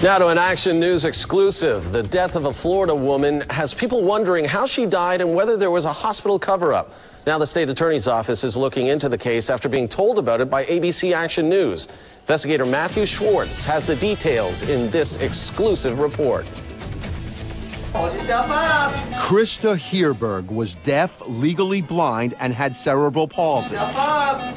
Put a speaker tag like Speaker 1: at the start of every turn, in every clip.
Speaker 1: Now to an Action News exclusive. The death of a Florida woman has people wondering how she died and whether there was a hospital cover-up. Now the state attorney's office is looking into the case after being told about it by ABC Action News. Investigator Matthew Schwartz has the details in this exclusive report.
Speaker 2: Hold yourself up.
Speaker 3: Christa Hearburg was deaf, legally blind, and had cerebral palsy.
Speaker 2: Hold yourself up.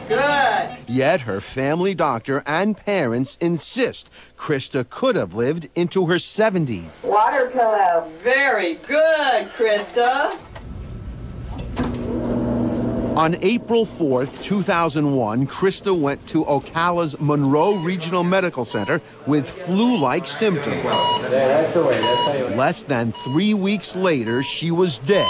Speaker 2: Good.
Speaker 3: Yet her family doctor and parents insist Christa could have lived into her 70s.
Speaker 4: Water pillow.
Speaker 2: Very good, Christa.
Speaker 3: On April 4th, 2001, Christa went to Ocala's Monroe Regional Medical Center with flu-like symptoms.
Speaker 5: That's the way. That's how you.
Speaker 3: Less than 3 weeks later, she was dead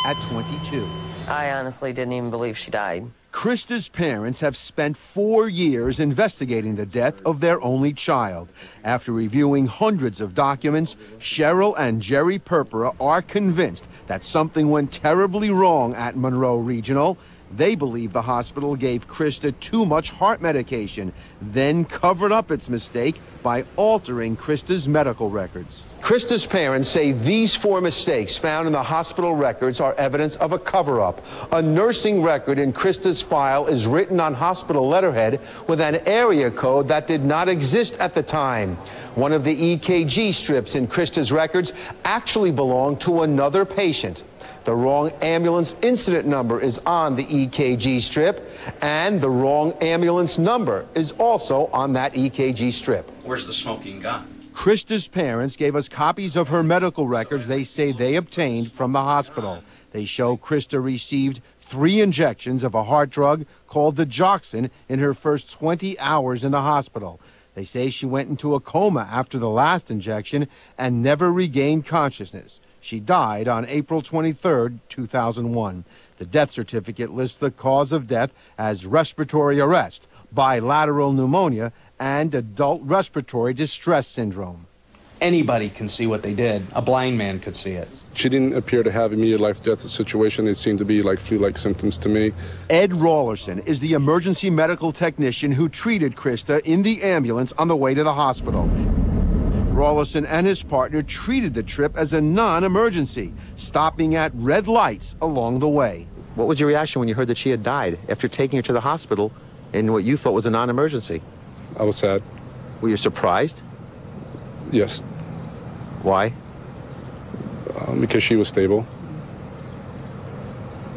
Speaker 3: at 22.
Speaker 6: I honestly didn't even believe she died.
Speaker 3: Christa's parents have spent 4 years investigating the death of their only child. After reviewing hundreds of documents, Cheryl and Jerry Purpura are convinced that something went terribly wrong at Monroe Regional. They believe the hospital gave Christa too much heart medication, then covered up its mistake by altering Christa's medical records. Christa's parents say these 4 mistakes found in the hospital records are evidence of a cover-up. A nursing record in Christa's file is written on hospital letterhead with an area code that did not exist at the time. One of the EKG strips in Christa's records actually belonged to another patient. The wrong ambulance incident number is on the EKG strip, and the wrong ambulance number is also on that EKG strip.
Speaker 7: Where's the smoking gun?
Speaker 3: Christa's parents gave us copies of her medical records they say they obtained from the hospital. They show Christa received 3 injections of a heart drug called the Joxin in her first 20 hours in the hospital. They say she went into a coma after the last injection and never regained consciousness. She died on April 23, 2001. The death certificate lists the cause of death as respiratory arrest, bilateral pneumonia, and adult respiratory distress syndrome.
Speaker 5: Anybody can see what they did. A blind man could see it.
Speaker 8: She didn't appear to have immediate life-death situation. It seemed to be like flu-like symptoms to me.
Speaker 3: Ed Rawlerson is the emergency medical technician who treated Christa in the ambulance on the way to the hospital. Rawlerson and his partner treated the trip as a non-emergency, stopping at red lights along the way.
Speaker 9: What was your reaction when you heard that she had died after taking her to the hospital in what you thought was a non-emergency?
Speaker 8: I was sad.
Speaker 9: Were you surprised?
Speaker 8: Yes.
Speaker 9: Why?
Speaker 8: Because she was stable.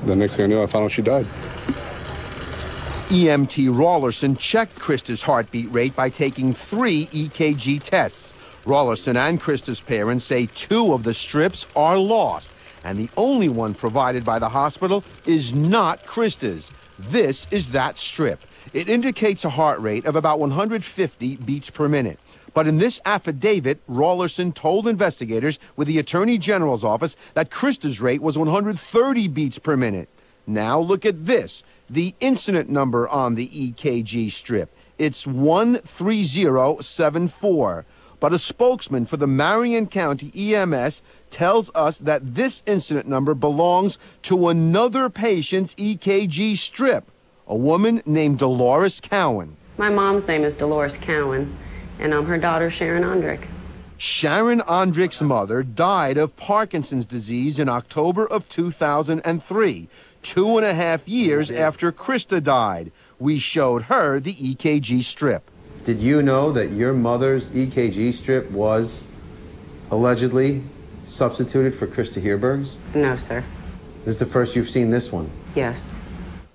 Speaker 8: The next thing I knew, I found out she died.
Speaker 3: EMT Rawlerson checked Christa's heartbeat rate by taking 3 EKG tests. Rawlerson and Christa's parents say 2 of the strips are lost, and the only one provided by the hospital is not Christa's. This is that strip. It indicates a heart rate of about 150 beats per minute. But in this affidavit, Rawlerson told investigators with the Attorney General's office that Christa's rate was 130 beats per minute. Now look at this, the incident number on the EKG strip. It's 13074. But a spokesman for the Marion County EMS tells us that this incident number belongs to another patient's EKG strip, a woman named Dolores Cowan.
Speaker 4: My mom's name is Dolores Cowan, and I'm her daughter, Sharon Ondrick.
Speaker 3: Sharon Ondrick's mother died of Parkinson's disease in October of 2003, 2.5 years after Christa died. We showed her the EKG strip.
Speaker 9: Did you know that your mother's EKG strip was allegedly substituted for Christa Hearburg's?
Speaker 4: No, sir.
Speaker 9: This is the first you've seen this one?
Speaker 4: Yes.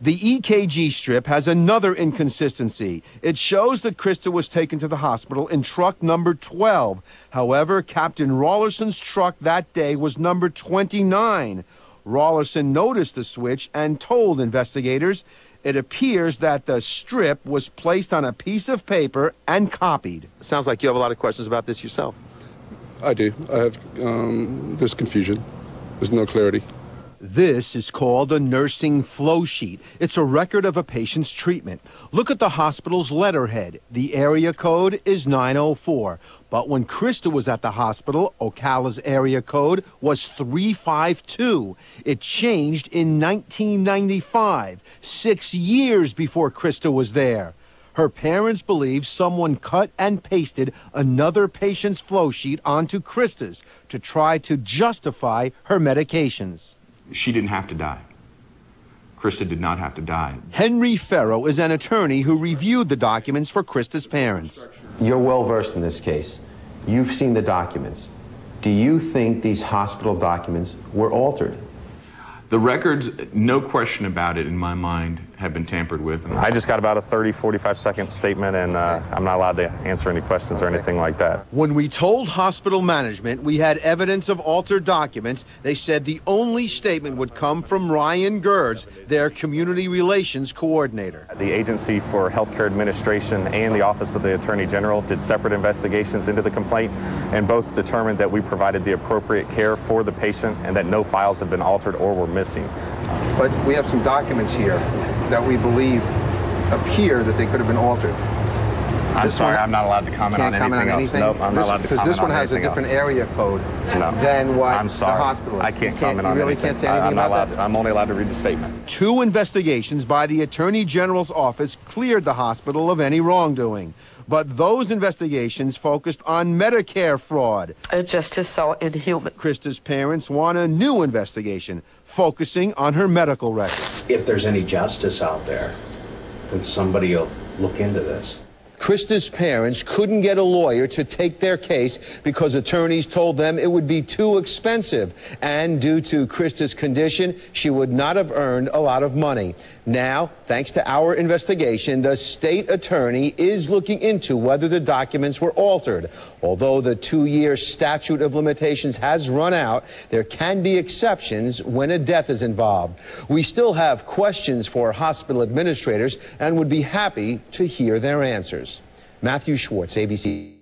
Speaker 3: The EKG strip has another inconsistency. It shows that Christa was taken to the hospital in truck number 12. However, Captain Rawlerson's truck that day was number 29. Rawlerson noticed the switch and told investigators it appears that the strip was placed on a piece of paper and copied.
Speaker 9: Sounds like you have a lot of questions about this yourself.
Speaker 8: I do. I have, there's confusion. There's no clarity.
Speaker 3: This is called a nursing flow sheet. It's a record of a patient's treatment. Look at the hospital's letterhead. The area code is 904. But when Christa was at the hospital, Ocala's area code was 352. It changed in 1995, 6 years before Christa was there. Her parents believe someone cut and pasted another patient's flow sheet onto Christa's to try to justify her medications.
Speaker 7: She didn't have to die. Christa did not have to die.
Speaker 3: Henry Farrow is an attorney who reviewed the documents for Christa's parents.
Speaker 9: You're well versed in this case. You've seen the documents. Do you think these hospital documents were altered?
Speaker 7: The records, no question about it in my mind, have been tampered with.
Speaker 10: I just got about a 30, 45-second statement, and I'm not allowed to answer any questions or anything like that.
Speaker 3: When we told hospital management we had evidence of altered documents, they said the only statement would come from Ryan Gerds, their community relations coordinator.
Speaker 10: The Agency for Healthcare Administration and the Office of the Attorney General did separate investigations into the complaint, and both determined that we provided the appropriate care for the patient and that no files had been altered or were missing.
Speaker 3: But we have some documents here that we believe appear that they could have been altered.
Speaker 10: I'm sorry, I'm not allowed to comment on anything else. Nope, I'm not allowed to comment on anything else.
Speaker 3: Because this one has a different area code than what
Speaker 10: I'm sorry.
Speaker 3: the hospital is.
Speaker 10: I can't comment on anything.
Speaker 3: You really can't say anything about that?
Speaker 10: I'm only allowed to read the statement.
Speaker 3: 2 investigations by the Attorney General's office cleared the hospital of any wrongdoing. But those investigations focused on Medicare fraud.
Speaker 6: It just is so inhuman.
Speaker 3: Christa's parents want a new investigation focusing on her medical records.
Speaker 11: If there's any justice out there, then somebody will look into this.
Speaker 3: Christa's parents couldn't get a lawyer to take their case because attorneys told them it would be too expensive. And due to Christa's condition, she would not have earned a lot of money. Now, thanks to our investigation, the state attorney is looking into whether the documents were altered. Although the 2-year statute of limitations has run out, there can be exceptions when a death is involved. We still have questions for hospital administrators and would be happy to hear their answers. Matthew Schwartz, ABC.